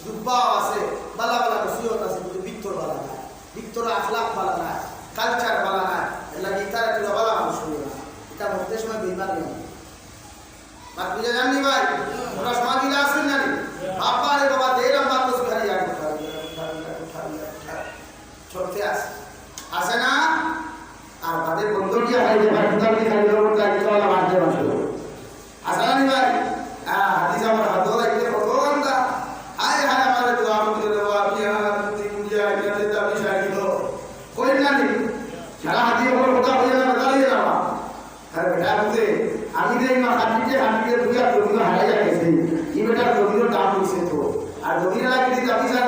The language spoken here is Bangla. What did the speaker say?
দুব্বাও আছে, বালা বালা নসিহত আছে, কিন্তু ভিতর বালা নাই, ভিতর আখলাক বালা নাই, কালচার বালা নাই, এলা গীতার একটু বালা মানুষ হইল না। এটা মধ্যে সময় বেইমান নেই। বাদ বুঝে জাননি ভাই, ওরা সময় দিলে আসেন জানি বাবা রে বাবা দেরাম বাদ তো সুখারি যাক চলতে আসে না। আর তাদের বন্ধু কি হয় যে ভাই কিতাবটি খালি লোক তাই চলা বাঁধতে বাঁধতে আসে না ভাই। হাদিস আমার হাত লাগতে কত গন্ধা, হায় হায় আমার দোয়া করে দেওয়া বিয়া দুনিয়া এখানে দাবি শাহিদ কই না নি সারা হাতি ওপর কথা হয়ে না দাঁড়িয়ে যাওয়া। আর বেটা বুঝে আমি দেই না হাতিকে দুইয়া জমিও হারাই যাচ্ছে, এই বেটার জমির দাম হইছে তো, আর জমির লাগে দাবি শাহ